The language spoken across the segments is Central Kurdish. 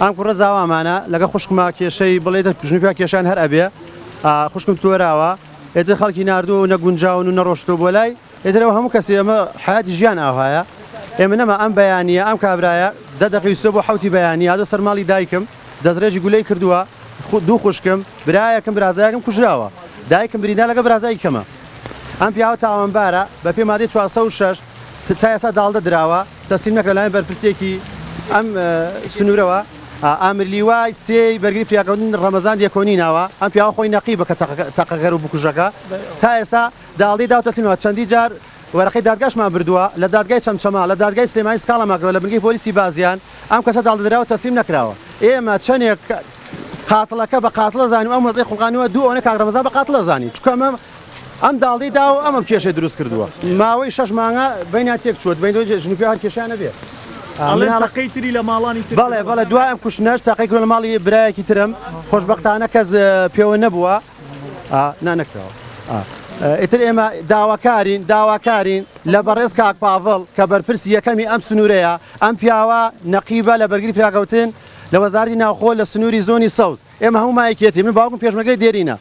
ئەم کوڕە زاوامانە لەگە خوشکما کێشەی بڵێتە ژنوپیا کێشان هەر ئەبێ خوشکم تۆراوە ئێتر خەڵکی نردووە و نەگونجاون و نەڕۆشتۆ بۆ لای ئێترەوە هەموو کەسی ئەمە حیاتی ژیان ئاوایە ئێمە نەما ئەم بەیانیە ئەم کابرایە 10 دقیقە بۆ حوتی بەیانی هاتۆ سەرماڵی دایکم دەستڕێژی گولەی کردووە دوو خوشکم برایەکەم برازایەکەم کوژراوە دایکم بریدا لەگە برازایی کەمە ئەم پیاوە تاوانبارە بە پێ مادەی 406 تا ئێستا داڵدە دراوە تەسلیم نەکرا لایەن بەرپرسێکی ئەم سنوورەوە ئامر لیوای سێی بەرگری فریاکەوتن ڕەمەزان دیەکۆنی ناوە ئەم پیاوە خۆی نەقیبە کە تەقەگەر و بکوژەکە تا ئێستا داڵی داو تەسلیمەوە چەندی جار وەرەقەی دادگاشمان بردووە لە دادگای چەمچەما لە دادگای سلێمانی سکاڵە ماکرەوە لە بنگەی پۆلیسی بازیان ئەم کەسە داڵدراوە تەسلیم نەکراوە ئێمە چەندێک قاتڵەکە بە قاتڵە زانیم ئەم وەزەی خوڵقانیوە دوو ئەوەنە کاک ڕەمەزان بە قاتڵە زانی چکە ئەم داڵی دا و ئەمەم کێشەی دروست کردووە ماوەی 6 مانگە بینیان تێک چوت بین ژنوپیا هەر کێشانە بێت تری لە ماڵانی بەڵێ بەڵێ دوای ئەم کوشتنەش تاقی کرد لە ماڵی برایەکی ترم خۆشبەختانە کەس پێوە نەبووە نانەکراوە ئیتر ئێمە داواکارین لە بەڕێز کاک پاڤڵ کە بەرپرسی یەکەمی ئەم سنوورەیە ئەم پیاوە نەقیبە لە بەرگری فراکەوتن لە وەزارەتی ناوخۆ لە سنووری زۆنی سەوز ئێمە هەموو مایەکێتی من باوکم پێشمەرگەی دێرینە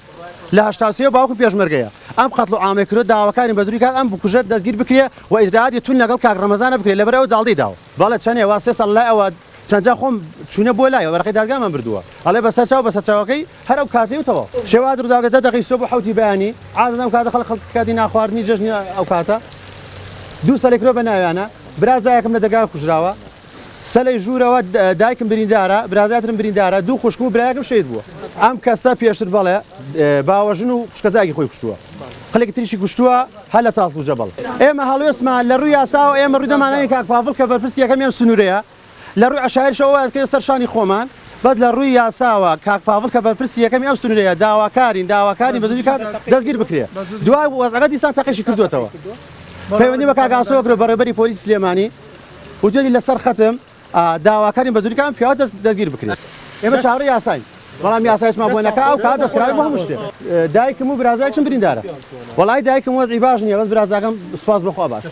لە هەشتاسیەوە باوکم پێشمەرگەیە ئەم قەتڵ و ئامێکرۆ داواکارین بە زوری کات ئەم بکوژە دەستگیر بکرێ و ئیجراعاتی تون لەگەڵ کاک ڕەمەزانە بکرێت لەبەرەوە داڵی داوە باڵە چەندێ وا 3 ساڵ لای ئەوە چەندجا خۆم چوونە بۆ لایەوە وەرەقەی دادگامان بردووە ئەڵێ بەسەر چاو بەسەر چاوەکەی هەر ئەو کاتەوە شێواز ڕووداوەکە 10 دقیقە بۆ حوتی بەیانی عادەتەن ئەم کاتە خەڵک کاتی ناخواردنی جەژنی ئەو کاتە دوو سەلێکرۆ بە ناویانە برازایەکم لە دەرگا کوژراوە سەلەی ژوورەوە دایکم بریندارە برازاترم بریندارە دوو خوشکم و برایەکم شەید بووە ئەم کەسە پێشتر بەڵێ باوەژن و شکەزاکی خۆی کوشتووە خەڵێکی تریشی کوشتووە هەر لە تاڵ و جەبەڵ ئێمە هەڵوێستمان لە ڕووی یاساوە ئێمە ڕوودەمانەیە کاک پاڤڵ کە بەرپرسی یەکەمیان سنوورەیە لە ڕووی عەشایرشەوە کە سەرشانی خۆمان بەد لە ڕووی یاساوە کاک پاڤڵ کە بەرپرسی یەکەمی ئەم سنوورەیە داواکارین بە دووری کات دەستگیر بکرێ دوای وەزعەکە دیسان تەقیشی کردوێتەوە پەیوەندی بە کاک ئاسۆکرۆ بەڕێبەری پۆلیسی سلێمانی وجودی لەسەر ختم داواکارین بە دووریکان پیاوە دەستگیر بکرێت ئێمە چاڕی یاساین بەڵام یاسایشمان بۆ نەکا ئەو کات دەستکراوی بۆ هەموو شتێک دایکم و برازایکم بریندارە وەڵای دایکم وەزعی باش نییە بەس برازاکەم سوپاس بەخوا باش